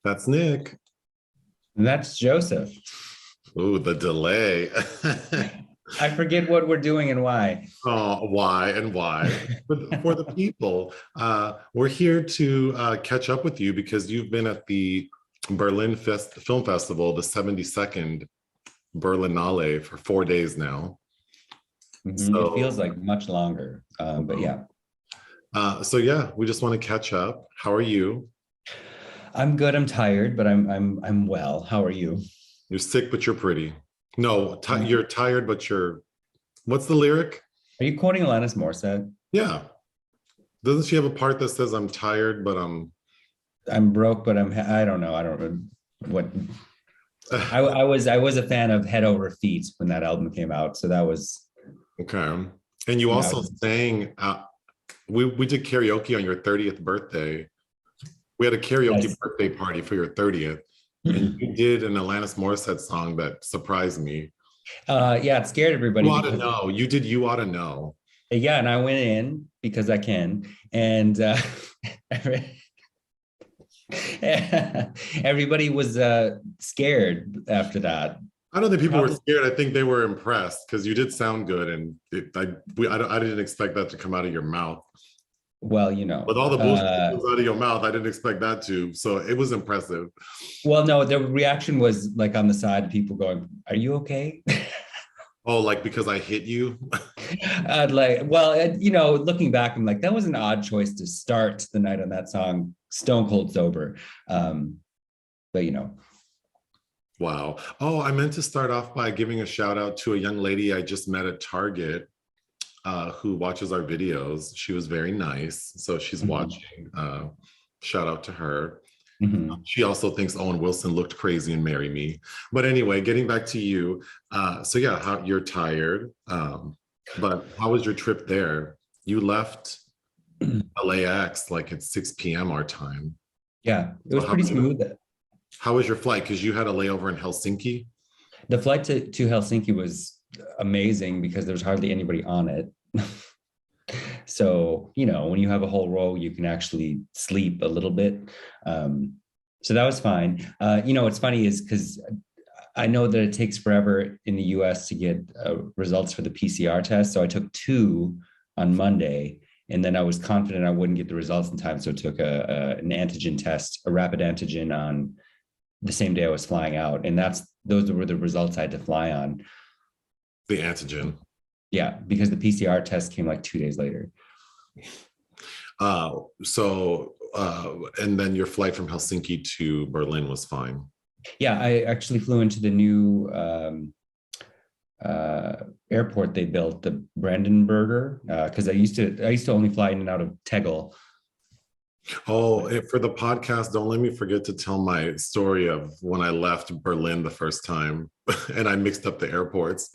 That's Nick. That's Joseph. Ooh, the delay. I forget what we're doing and why. Oh, why and why? For the people, we're here to catch up with you because you've been at the Film Festival, the 72nd Berlinale for 4 days now. It feels like much longer, but yeah. So yeah, we just want to catch up. How are you? I'm good. I'm tired, but I'm well. How are you? You're sick, but you're pretty. No, you're tired, but you're. What's the lyric? Are you quoting Alanis Morissette? Yeah. Doesn't she have a part that says I'm tired, but I'm broke, but I don't know. I don't know what. I was a fan of Head Over Feet when that album came out, so that was okay. And you also sang. We did karaoke on your 30th birthday. We had a karaoke birthday party for your 30th, and you did an Alanis Morissette song that surprised me. Yeah, it scared everybody. You ought to know. You did. You ought to know. Yeah, and I went in because I can, and everybody was scared after that. I don't think people were scared. I think they were impressed because you did sound good, and I didn't expect that to come out of your mouth. Well, you know, with all the bullshit that comes out of your mouth, I didn't expect that to. So it was impressive. Well, no, the reaction was like on the side, people going, "Are you okay?" Oh, like because I hit you? You know, looking back, I'm like, that was an odd choice to start the night on that song, stone cold sober. But you know. Wow. Oh, I meant to start off by giving a shout out to a young lady I just met at Target who watches our videos. She was very nice. So she's watching. Shout out to her. She also thinks Owen Wilson looked crazy in Marry Me. But anyway, getting back to you. So yeah, you're tired. But how was your trip there? You left LAX like at 6 p.m. our time. Yeah, it was pretty smooth. How was your flight? Because you had a layover in Helsinki. The flight to Helsinki was amazing because there was hardly anybody on it. So, you know, when you have a whole row, you can actually sleep a little bit. So that was fine. You know, what's funny is because I know that it takes forever in the US to get results for the PCR test. So I took 2 on Monday, and then I was confident I wouldn't get the results in time. So I took an antigen test, a rapid antigen on the same day I was flying out. And those were the results I had to fly on. The antigen. Yeah, because the PCR test came like 2 days later. And then your flight from Helsinki to Berlin was fine. Yeah, I actually flew into the new airport they built, the Brandenburger, because I used to only fly in and out of Tegel. Oh, for the podcast, don't let me forget to tell my story of when I left Berlin the first time and I mixed up the airports.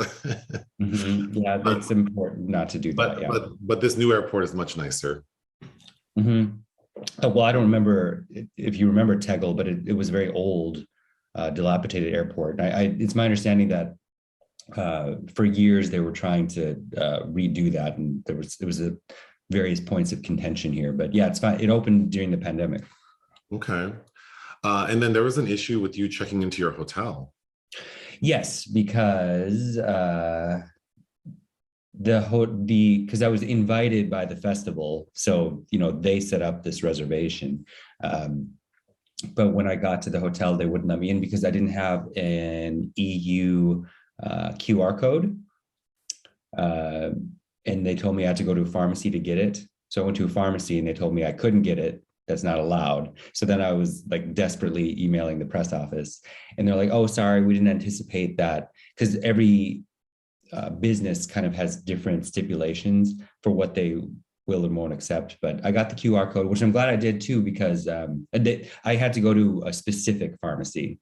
Yeah, it's important not to do that. But this new airport is much nicer. Well, I don't remember if you remember Tegel, but it was a very old, dilapidated airport. It's my understanding that for years they were trying to redo that, and there was various points of contention here, but yeah, it's fine. It opened during the pandemic. Okay. And then there was an issue with you checking into your hotel. Yes, because because I was invited by the festival, so you know they set up this reservation. But when I got to the hotel, they wouldn't let me in because I didn't have an EU QR code. And they told me I had to go to a pharmacy to get it. So I went to a pharmacy and they told me I couldn't get it. That's not allowed. So then I was like desperately emailing the press office, and they're like, "Oh, sorry, we didn't anticipate that," because every business kind of has different stipulations for what they will and won't accept. But I got the QR code, which I'm glad I did too, because I had to go to a specific pharmacy.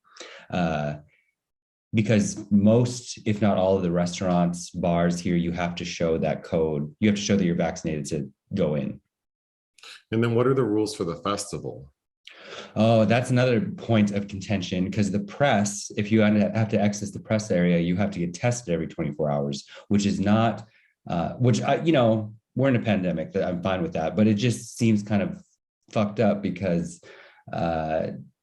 Because most, if not all of the restaurants, bars here, you have to show that code. You have to show that you're vaccinated to go in. And then what are the rules for the festival? Oh, that's another point of contention, because the press, if you have to access the press area, you have to get tested every 24 hours, which is not, you know, we're in a pandemic, that I'm fine with that, but it just seems kind of fucked up because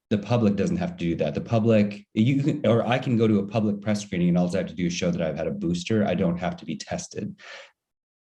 the public doesn't have to do that. The public, you can, or I can go to a public press screening and all I have to do is show that I've had a booster. I don't have to be tested.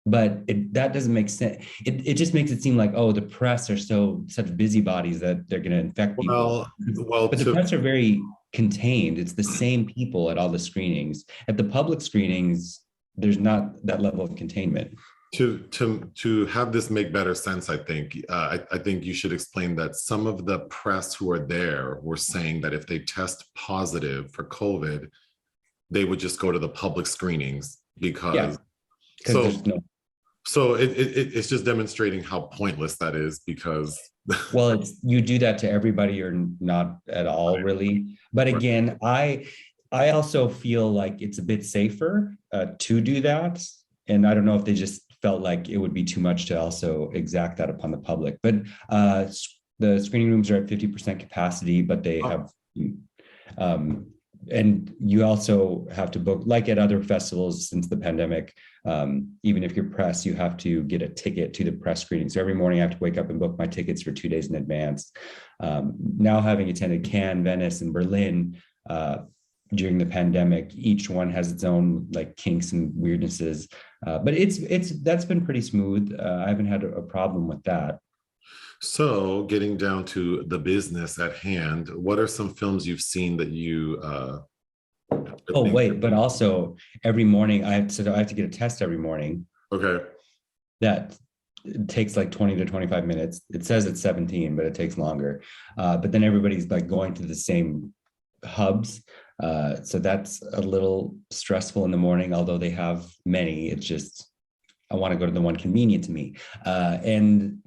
But that doesn't make sense. It just makes it seem like, oh, the press are such busybodies that they're going to infect people. But the press are very contained. It's the same people at all the screenings. At the public screenings, there's not that level of containment. To have this make better sense, I think you should explain that some of the press who are there were saying that if they test positive for COVID, they would just go to the public screenings because so it's just demonstrating how pointless that is because well, you do that to everybody or not at all, really. But again, I also feel like it's a bit safer to do that. And I don't know if they just felt like it would be too much to also exact that upon the public. But the screening rooms are at 50% capacity, but they have, and you also have to book, like at other festivals since the pandemic, even if you're press, you have to get a ticket to the press screening. So every morning I have to wake up and book my tickets for 2 days in advance. Now having attended Cannes, Venice, and Berlin during the pandemic, each one has its own like kinks and weirdnesses. But that's been pretty smooth. I haven't had a problem with that. So getting down to the business at hand, what are some films you've seen that you oh wait, but also every morning I have to get a test every morning. Okay. That it takes like 20 to 25 minutes. It says it's 17, but it takes longer. But then everybody's like going to the same hubs. So that's a little stressful in the morning, although they have many. It's just, I want to go to the one convenient to me. Then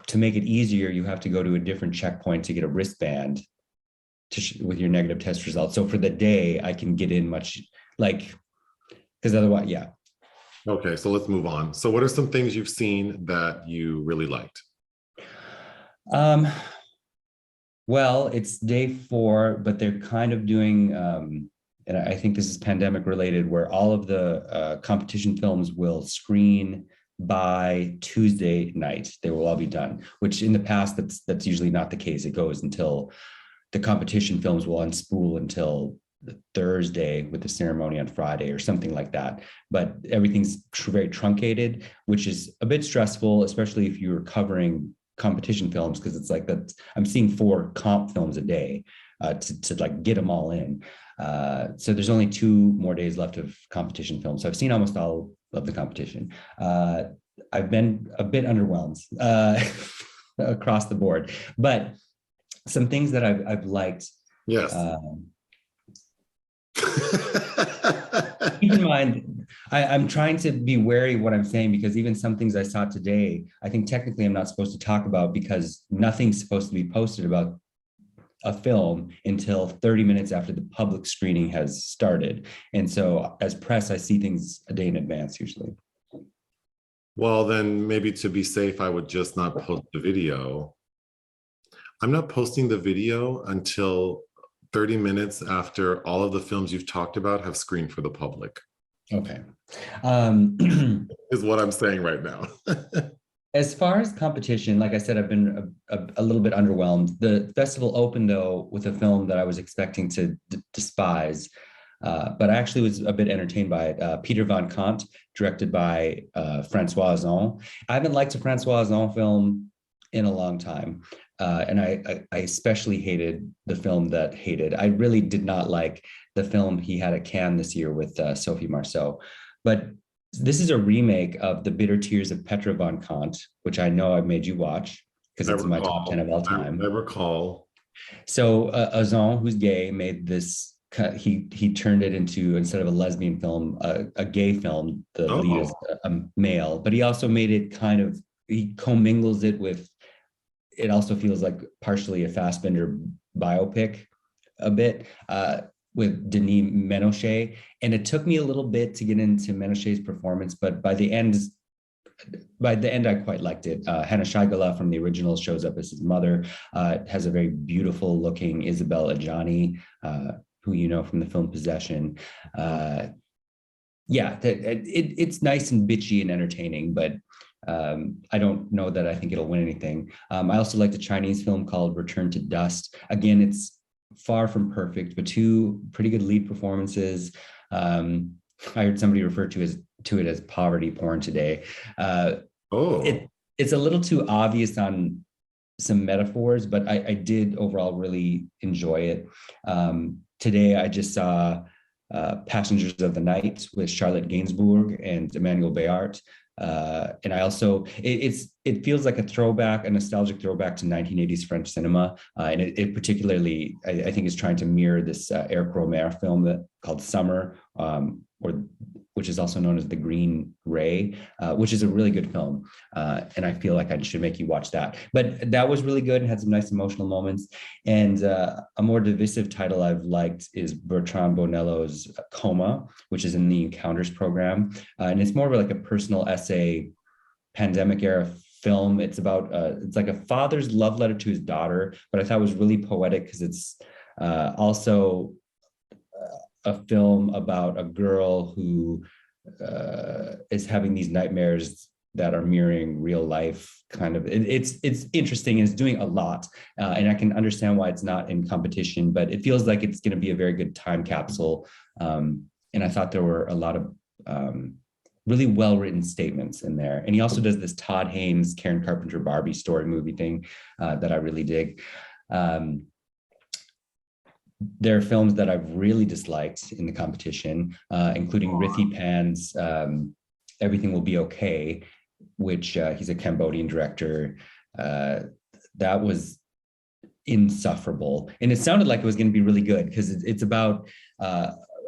to make it easier, you have to go to a different checkpoint to get a wristband with your negative test results. So for the day, I can get in much, like, because otherwise, yeah. Okay, so let's move on. So what are some things you've seen that you really liked? Well, it's day 4, but they're kind of doing, and I think this is pandemic related, where all of the competition films will screen by Tuesday night. They will all be done, which in the past, that's usually not the case. It goes until the competition films will unspool until the Thursday with the ceremony on Friday or something like that. But everything's very truncated, which is a bit stressful, especially if you're covering competition films, because it's like that. I'm seeing 4 comp films a day to like get them all in. So there's only 2 more days left of competition films. So I've seen almost all of the competition. I've been a bit underwhelmed across the board, but some things that I've liked. Yes. Keep in mind, I'm trying to be wary of what I'm saying, because even some things I saw today, I think technically I'm not supposed to talk about, because nothing's supposed to be posted about a film until 30 minutes after the public screening has started. And so as press, I see things a day in advance usually. Well, then maybe to be safe, I would just not post the video. I'm not posting the video until 30 minutes after all of the films you've talked about have screened for the public. Okay. Is what I'm saying right now. As far as competition, like I said, I've been a little bit underwhelmed. The festival opened, though, with a film that I was expecting to despise, but I actually was a bit entertained by it. Peter van Kant, directed by Francois Ozon. I haven't liked a Francois Ozon film in a long time. And I especially hated the film that hated. I really did not like the film he had at Cannes this year with Sophie Marceau. But this is a remake of The Bitter Tears of Petra von Kant, which I know I've made you watch because it's in my top 10 of all time. I recall. So Ozon, who's gay, made this. He turned it into, instead of a lesbian film, a gay film. The lead is a male, but he also made it kind of, he commingles it with, it also feels like partially a Fassbender biopic a bit, with Denis Ménochet. And it took me a little bit to get into Ménochet's performance, but by the end, I quite liked it. Hannah Shaigala from the original shows up as his mother. It has a very beautiful looking Isabelle Adjani, who you know from the film Possession. Yeah, it's nice and bitchy and entertaining, but I don't know that I think it'll win anything. I also liked a Chinese film called Return to Dust. Again, it's far from perfect, but two pretty good lead performances. I heard somebody refer to it as poverty porn today. It's a little too obvious on some metaphors, but I did overall really enjoy it. Today, I just saw Passengers of the Night with Charlotte Gainsbourg and Emmanuel Béart. And I also, it feels like a nostalgic throwback to 1980s French cinema. And it particularly, I think, is trying to mirror this Eric Rohmer film called Summer, which is also known as The Green Ray, which is a really good film. And I feel like I should make you watch that. But that was really good and had some nice emotional moments. And a more divisive title I've liked is Bertrand Bonello's Coma, which is in the Encounters program. And it's more of like a personal essay, pandemic era film. It's about, it's like a father's love letter to his daughter, but I thought it was really poetic because it's also a film about a girl who is having these nightmares that are mirroring real life. Kind of, it's interesting and it's doing a lot, and I can understand why it's not in competition. But it feels like it's going to be a very good time capsule. And I thought there were a lot of really well written statements in there. And he also does this Todd Haynes, Karen Carpenter Barbie story movie thing that I really dig. There are films that I've really disliked in the competition, including Rithy Pahn's Everything Will Be Okay, which he's a Cambodian director. That was insufferable. And it sounded like it was going to be really good because it's about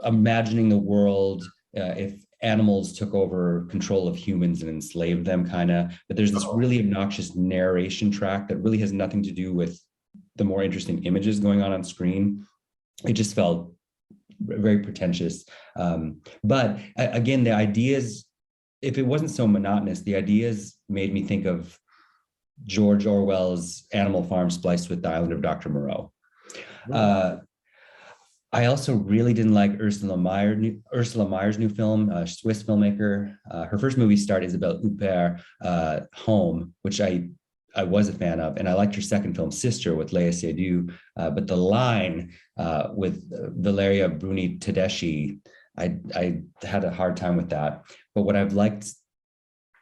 imagining the world if animals took over control of humans and enslaved them, kind of. But there's this really obnoxious narration track that really has nothing to do with the more interesting images going on screen. It just felt very pretentious. But again, the ideas, if it wasn't so monotonous, the ideas made me think of George Orwell's Animal Farm spliced with the Island of Dr. Moreau. I also really didn't like Ursula Meyer's new film, Swiss filmmaker. Her first movie starred Isabelle Huppert, Home, which I was a fan of, and I liked her second film, Sister, with Léa Seydoux, but The Line with Valeria Bruni Tedeschi, I had a hard time with that. But what I've liked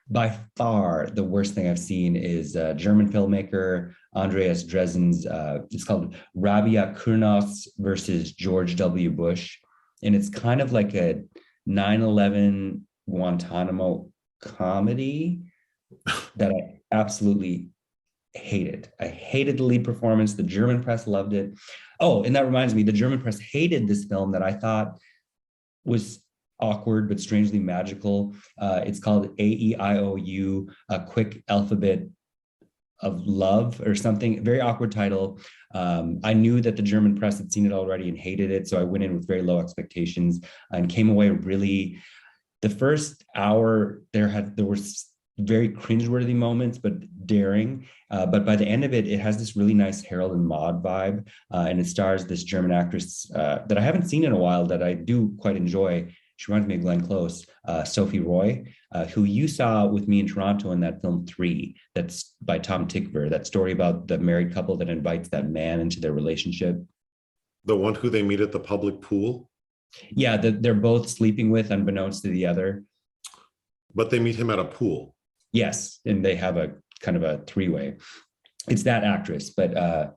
by far, the worst thing I've seen is German filmmaker Andreas Dresen's, it's called Rabiye Kurnaz versus George W. Bush. And it's kind of like a 9/11 Guantanamo comedy that I absolutely hated. I hated the lead performance. The German press loved it. Oh, and that reminds me, the German press hated this film that I thought was awkward but strangely magical. It's called AEIOU, A Quick Alphabet of Love or something. Very awkward title. I knew that the German press had seen it already and hated it, so I went in with very low expectations and came away really. The first hour there were very cringeworthy moments, but daring. But by the end of it, it has this really nice Harold and Maude vibe, and it stars this German actress that I haven't seen in a while that I do quite enjoy. She reminds me of Glenn Close, Sophie Roy, who you saw with me in Toronto in that film 3, that's by Tom Tykwer, that story about the married couple that invites that man into their relationship. The one who they meet at the public pool? Yeah, they're both sleeping with, unbeknownst to the other. But they meet him at a pool. Yes, and they have a kind of a 3-way. It's that actress, but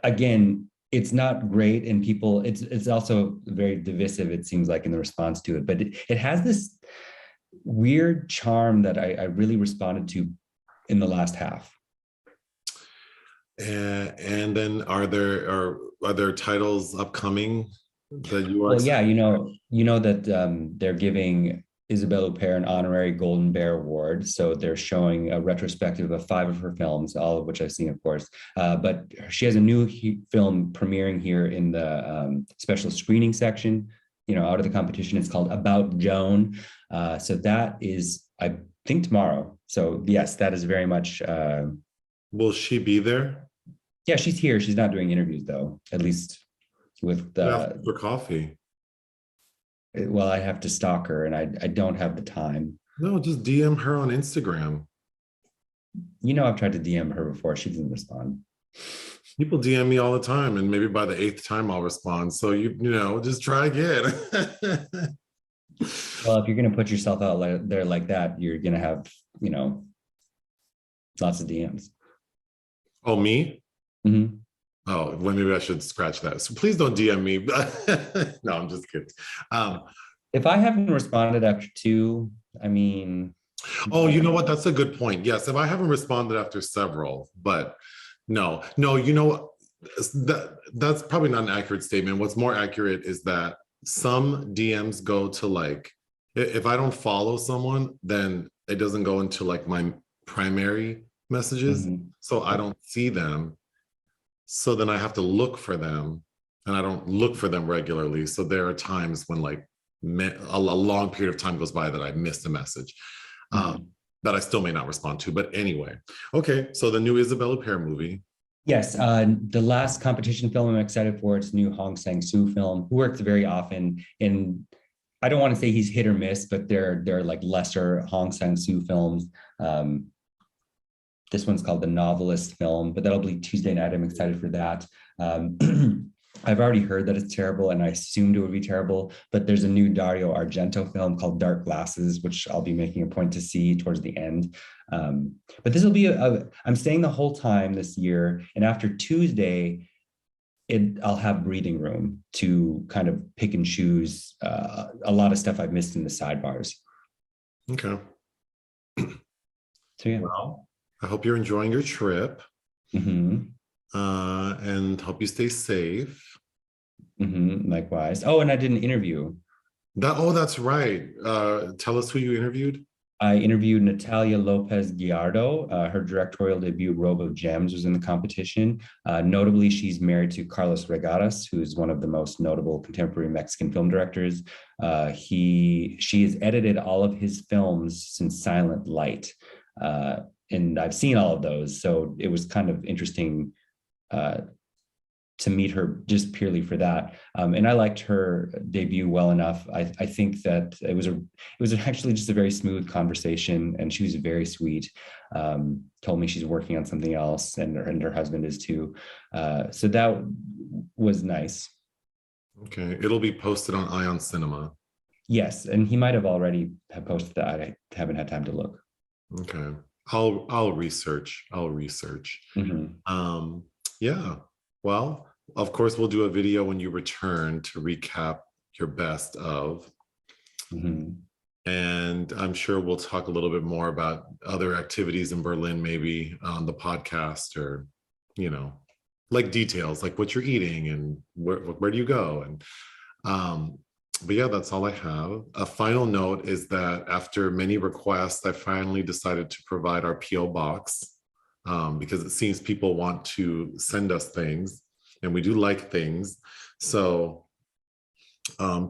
again, it's not great, and people, it's also very divisive, it seems like, in the response to it. But it has this weird charm that I really responded to in the last half. And then are there titles upcoming that you are? Well, yeah, you know that they're giving Isabelle Huppert an honorary Golden Bear Award. So they're showing a retrospective of 5 of her films, all of which I've seen, of course. But she has a new film premiering here in the special screening section, out of the competition. It's called About Joan. So that is, I think, tomorrow. So yes, that is very much. Will she be there? Yeah, she's here. She's not doing interviews, though, at least with for coffee. Well, I have to stalk her, and I don't have the time. No, just DM her on Instagram. You know, I've tried to DM her before. She doesn't respond. People DM me all the time, and maybe by the eighth time I'll respond. So you know, just try again. Well, if you're going to put yourself out there like that, you're going to have, you know, lots of DMs. Oh, me? Mm-hmm. Oh, well, maybe I should scratch that. So please don't DM me. No, I'm just kidding. If I haven't responded after two, I mean. Oh, you know what? That's a good point. Yes, if I haven't responded after several, but no, you know, that's probably not an accurate statement. What's more accurate is that some DMs go to like, if I don't follow someone, then it doesn't go into like my primary messages. Mm-hmm. So I don't see them. So then I have to look for them, and I don't look for them regularly. So there are times when like a long period of time goes by that I missed a message. That I still may not respond to. But anyway, okay. So the new Isabelle Huppert movie. Yes, the last competition film I'm excited for. It's a new Hong Sang-soo film, who works very often in, I don't want to say he's hit or miss, but they're like lesser Hong Sang-soo films. This one's called The Novelist film, but that'll be Tuesday night. I'm excited for that. I've already heard that it's terrible, and I assumed it would be terrible, but there's a new Dario Argento film called Dark Glasses, which I'll be making a point to see towards the end. But this will be, I'm staying the whole time this year, and after Tuesday, I'll have breathing room to kind of pick and choose a lot of stuff I've missed in the sidebars. Okay. So yeah. Well, I hope you're enjoying your trip. Mm-hmm. And hope you stay safe. Mm-hmm. Likewise. Oh, and I did an interview. That's right. Tell us who you interviewed. I interviewed Natalia Lopez Gallardo. Her directorial debut, Robe of Gems, was in the competition. Notably, she's married to Carlos Regadas, who's one of the most notable contemporary Mexican film directors. She has edited all of his films since Silent Light. And I've seen all of those. So it was kind of interesting to meet her just purely for that. And I liked her debut well enough. I think that it was actually just a very smooth conversation, and she was very sweet. Told me she's working on something else, and her husband is too. So that was nice. Okay, it'll be posted on Ion Cinema. Yes, and he might have already posted that. I haven't had time to look. Okay, I'll research. Mm-hmm. Yeah. Well, of course, we'll do a video when you return to recap your best of. Mm-hmm. And I'm sure we'll talk a little bit more about other activities in Berlin, maybe on the podcast, or, you know, like details, like what you're eating and where do you go? And, but yeah, that's all I have. A final note is that after many requests, I finally decided to provide our PO box. Because it seems people want to send us things, and we do like things. So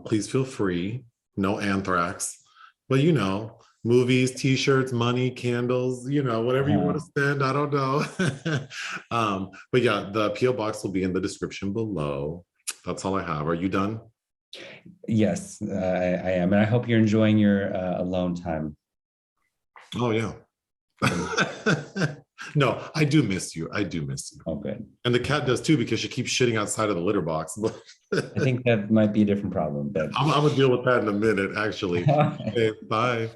please feel free. No anthrax, but you know, movies, t-shirts, money, candles, you know, whatever you want to send. I don't know. But yeah, the PO box will be in the description below. That's all I have. Are you done? Yes, I am. And I hope you're enjoying your alone time. Oh, yeah. No, I do miss you. I do miss you. Oh, good. And the cat does too, because she keeps shitting outside of the litter box. I think that might be a different problem, but I'm gonna deal with that in a minute, actually. Okay, bye.